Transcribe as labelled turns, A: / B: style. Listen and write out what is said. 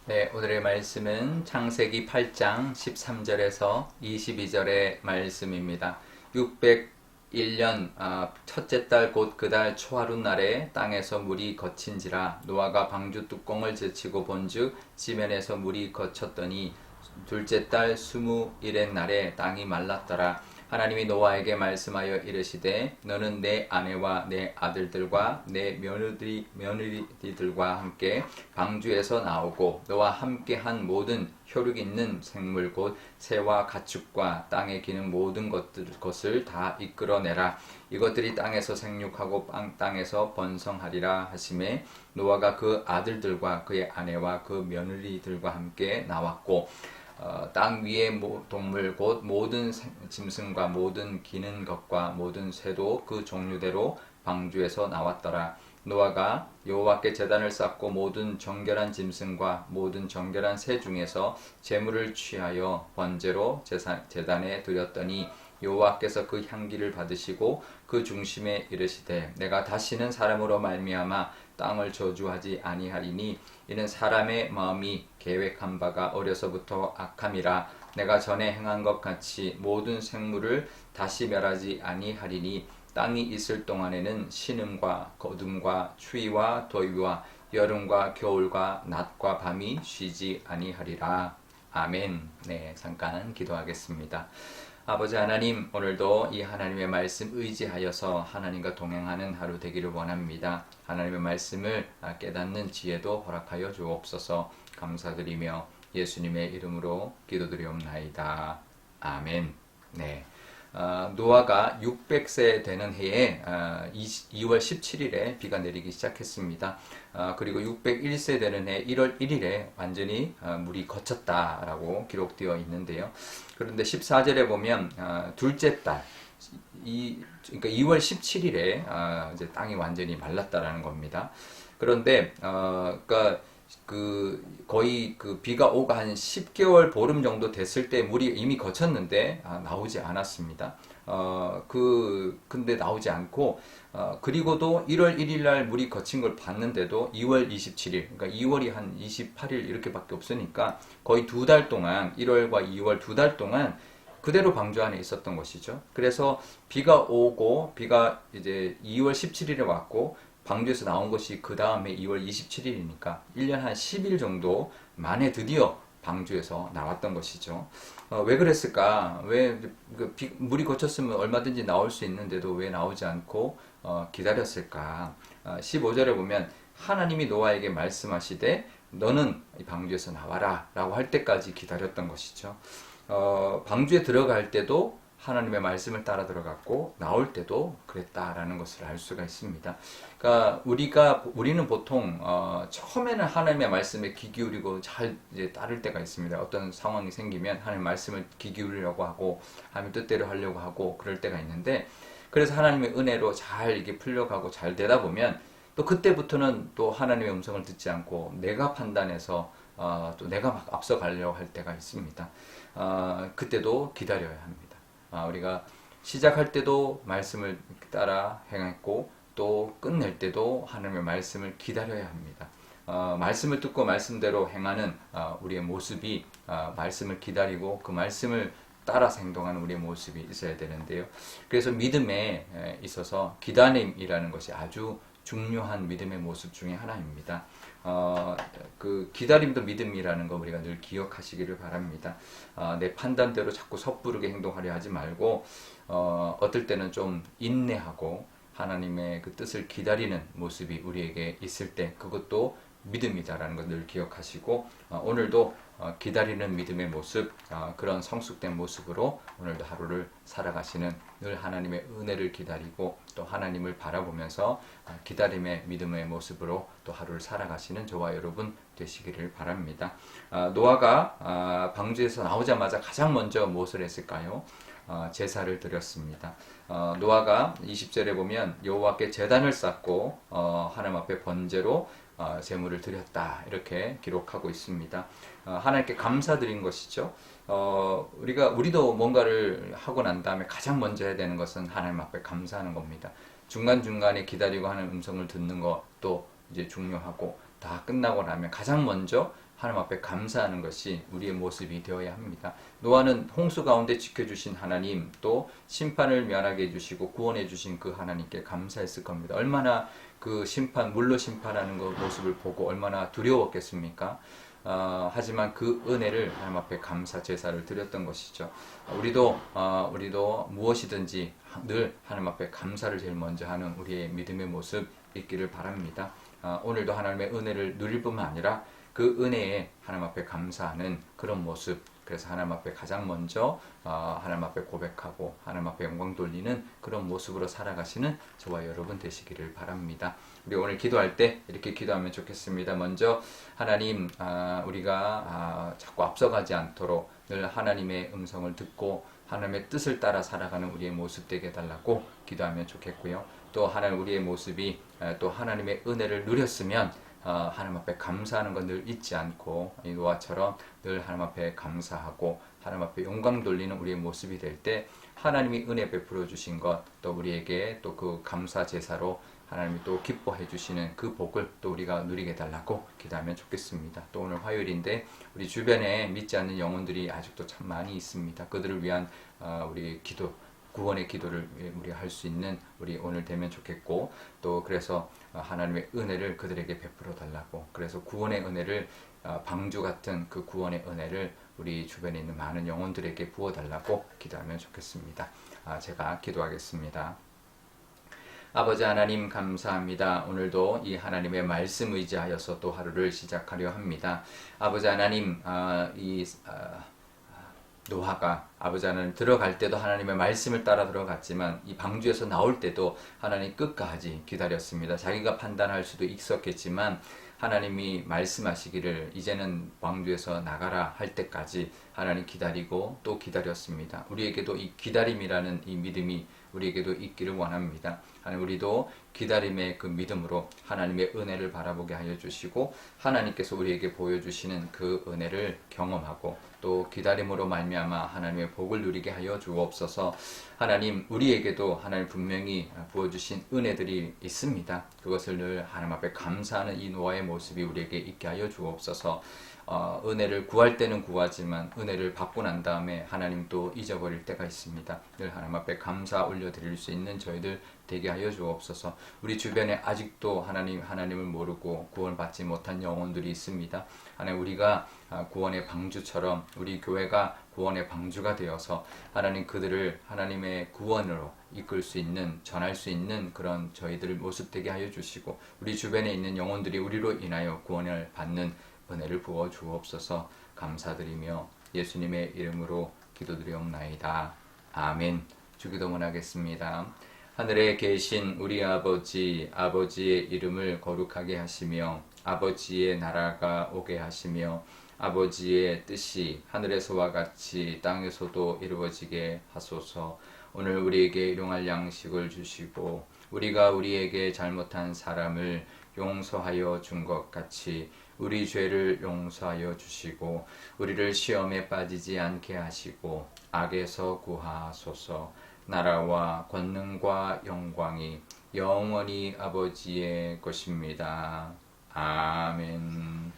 A: 네, 오늘의 말씀은 창세기 8장 13절에서 22절의 말씀입니다. 601년 첫째 달 곧 그 달 초하룻 날에 땅에서 물이 거친지라 노아가 방주 뚜껑을 제치고 본즉 지면에서 물이 거쳤더니 둘째 달 21의 날에 땅이 말랐더라. 하나님이 노아에게 말씀하여 이르시되 너는 내 아내와 내 아들들과 내 며느리들과 함께 방주에서 나오고 너와 함께한 모든 혈육 있는 생물 곧 새와 가축과 땅에 기는 모든 것을 다 이끌어내라. 이것들이 땅에서 생육하고 땅에서 번성하리라 하시매 노아가 그 아들들과 그의 아내와 그 며느리들과 함께 나왔고 땅 위의 동물 곧 모든 짐승과 모든 기는 것과 모든 새도 그 종류대로 방주에서 나왔더라. 노아가 여호와께 제단을 쌓고 모든 정결한 짐승과 모든 정결한 새 중에서 제물을 취하여 번제로 제단에 드렸더니 여호와께서 그 향기를 받으시고 그 중심에 이르시되 내가 다시는 사람으로 말미암아 땅을 저주하지 아니하리니 이는 사람의 마음이 계획한 바가 어려서부터 악함이라. 내가 전에 행한 것 같이 모든 생물을 다시 멸하지 아니하리니 땅이 있을 동안에는 신음과 거둠과 추위와 더위와 여름과 겨울과 낮과 밤이 쉬지 아니하리라. 아멘. 네, 잠깐 기도하겠습니다. 아버지 하나님, 오늘도 이 하나님의 말씀 의지하여서 하나님과 동행하는 하루 되기를 원합니다. 하나님의 말씀을 깨닫는 지혜도 허락하여 주옵소서. 감사드리며 예수님의 이름으로 기도드리옵나이다. 아멘. 네. 노아가 600세 되는 해에 2월 17일에 비가 내리기 시작했습니다. 그리고 601세 되는 해 1월 1일에 완전히 물이 거쳤다라고 기록되어 있는데요. 그런데 14절에 보면 둘째 달 그러니까 2월 17일에 이제 땅이 완전히 말랐다라는 겁니다. 그런데 그러니까 거의 비가 오고 한 10개월 보름 정도 됐을 때 물이 이미 거쳤는데 나오지 않았습니다. 근데 나오지 않고 그리고도 1월 1일 날 물이 거친 걸 봤는데도 2월 27일, 그러니까 2월이 한 28일 이렇게밖에 없으니까 거의 두 달 동안 1월과 2월 두 달 동안 그대로 방주 안에 있었던 것이죠. 그래서 비가 오고 비가 이제 2월 17일에 왔고 방주에서 나온 것이 그 다음에 2월 27일이니까 1년 한 10일 정도 만에 드디어 방주에서 나왔던 것이죠. 왜 그랬을까? 왜 물이 거쳤으면 얼마든지 나올 수 있는데도 왜 나오지 않고 기다렸을까? 15절에 보면 하나님이 노아에게 말씀하시되 너는 이 방주에서 나와라 라고 할 때까지 기다렸던 것이죠. 방주에 들어갈 때도 하나님의 말씀을 따라 들어갔고 나올 때도 그랬다라는 것을 알 수가 있습니다. 그러니까 우리는 보통 처음에는 하나님의 말씀에 귀 기울이고 잘 이제 따를 때가 있습니다. 어떤 상황이 생기면 하나님의 말씀을 귀 기울이려고 하고 하나님 뜻대로 하려고 하고 그럴 때가 있는데 그래서 하나님의 은혜로 잘 이게 풀려가고 잘 되다 보면 또 그때부터는 또 하나님의 음성을 듣지 않고 내가 판단해서 또 내가 막 앞서가려고 할 때가 있습니다. 그때도 기다려야 합니다. 우리가 시작할 때도 말씀을 따라 행했고 또 끝낼 때도 하나님의 말씀을 기다려야 합니다. 말씀을 듣고 말씀대로 행하는 우리의 모습이 말씀을 기다리고 그 말씀을 따라서 행동하는 우리의 모습이 있어야 되는데요. 그래서 믿음에 있어서 기다림이라는 것이 아주 중요한 믿음의 모습 중에 하나입니다. 그 기다림도 믿음이라는 거 우리가 늘 기억하시기를 바랍니다. 내 판단대로 자꾸 섣부르게 행동하려 하지 말고 어떨 때는 좀 인내하고 하나님의 그 뜻을 기다리는 모습이 우리에게 있을 때 그것도 믿음이다라는 걸 늘 기억하시고 오늘도 기다리는 믿음의 모습 그런 성숙된 모습으로 오늘도 하루를 살아가시는 늘 하나님의 은혜를 기다리고 또 하나님을 바라보면서 기다림의 믿음의 모습으로 또 하루를 살아가시는 저와 여러분 되시기를 바랍니다. 노아가 방주에서 나오자마자 가장 먼저 무엇을 했을까요? 제사를 드렸습니다. 노아가 20절에 보면 여호와께 제단을 쌓고 하나님 앞에 번제로 제물을 드렸다 이렇게 기록하고 있습니다. 하나님께 감사드린 것이죠. 우리도 뭔가를 하고 난 다음에 가장 먼저 해야 되는 것은 하나님 앞에 감사하는 겁니다. 중간중간에 기다리고 하는 음성을 듣는 것, 또 이제 중요하고 다 끝나고 나면 가장 먼저 하나님 앞에 감사하는 것이 우리의 모습이 되어야 합니다. 노아는 홍수 가운데 지켜주신 하나님, 또 심판을 면하게 해주시고 구원해 주신 그 하나님께 감사했을 겁니다. 얼마나 그 물로 심판하는 그 모습을 보고 얼마나 두려웠겠습니까? 하지만 그 은혜를 하나님 앞에 감사 제사를 드렸던 것이죠. 우리도 무엇이든지 늘 하나님 앞에 감사를 제일 먼저 하는 우리의 믿음의 모습 있기를 바랍니다. 오늘도 하나님의 은혜를 누릴 뿐만 아니라 그 은혜에 하나님 앞에 감사하는 그런 모습, 그래서 하나님 앞에 가장 먼저 하나님 앞에 고백하고 하나님 앞에 영광 돌리는 그런 모습으로 살아가시는 저와 여러분 되시기를 바랍니다. 우리 오늘 기도할 때 이렇게 기도하면 좋겠습니다. 먼저 하나님, 우리가 자꾸 앞서가지 않도록 늘 하나님의 음성을 듣고 하나님의 뜻을 따라 살아가는 우리의 모습 되게 해달라고 기도하면 좋겠고요. 또 하나님 우리의 모습이 또 하나님의 은혜를 누렸으면 하나님 앞에 감사하는 건 늘 잊지 않고 이 노아처럼 늘 하나님 앞에 감사하고 하나님 앞에 영광 돌리는 우리의 모습이 될 때 하나님이 은혜 베풀어 주신 것, 또 우리에게 또 그 감사 제사로 하나님이 또 기뻐해 주시는 그 복을 또 우리가 누리게 달라고 기도하면 좋겠습니다. 또 오늘 화요일인데 우리 주변에 믿지 않는 영혼들이 아직도 참 많이 있습니다. 그들을 위한 우리 구원의 기도를 우리 할 수 있는 우리 오늘 되면 좋겠고, 또 그래서 하나님의 은혜를 그들에게 베풀어 달라고, 그래서 구원의 은혜를 방주 같은 그 구원의 은혜를 우리 주변에 있는 많은 영혼들에게 부어 달라고 기도하면 좋겠습니다. 제가 기도하겠습니다. 아버지 하나님 감사합니다. 오늘도 이 하나님의 말씀 의지하여서 또 하루를 시작하려 합니다. 아버지 하나님, 노아가 아버지 하나님 들어갈 때도 하나님의 말씀을 따라 들어갔지만 이 방주에서 나올 때도 하나님 끝까지 기다렸습니다. 자기가 판단할 수도 있었겠지만 하나님이 말씀하시기를 이제는 방주에서 나가라 할 때까지 하나님 기다리고 또 기다렸습니다. 우리에게도 이 기다림이라는 이 믿음이 우리에게도 있기를 원합니다. 하나님, 우리도 기다림의 그 믿음으로 하나님의 은혜를 바라보게 하여 주시고 하나님께서 우리에게 보여주시는 그 은혜를 경험하고 또 기다림으로 말미암아 하나님의 복을 누리게 하여 주옵소서. 하나님, 우리에게도 하나님 분명히 부어주신 은혜들이 있습니다. 그것을 늘 하나님 앞에 감사하는 이 노아의 모습이 우리에게 있게 하여 주옵소서. 은혜를 구할 때는 구하지만 은혜를 받고 난 다음에 하나님 또 잊어버릴 때가 있습니다. 늘 하나님 앞에 감사 올려드릴 수 있는 저희들 되게 하여 주옵소서. 우리 주변에 아직도 하나님을 모르고 구원받지 못한 영혼들이 있습니다. 하나님, 우리가 구원의 방주처럼 우리 교회가 구원의 방주가 되어서 하나님 그들을 하나님의 구원으로 이끌 수 있는, 전할 수 있는 그런 저희들 모습 되게 하여 주시고 우리 주변에 있는 영혼들이 우리로 인하여 구원을 받는 은혜를 부어 주옵소서. 감사드리며 예수님의 이름으로 기도드리옵나이다. 아멘. 주기도문 하겠습니다. 하늘에 계신 우리 아버지, 아버지의 이름을 거룩하게 하시며 아버지의 나라가 오게 하시며 아버지의 뜻이 하늘에서와 같이 땅에서도 이루어지게 하소서. 오늘 우리에게 일용할 양식을 주시고 우리가 우리에게 잘못한 사람을 용서하여 준 것 같이 우리 죄를 용서하여 주시고 우리를 시험에 빠지지 않게 하시고 악에서 구하소서. 나라와 권능과 영광이 영원히 아버지의 것입니다. 아멘.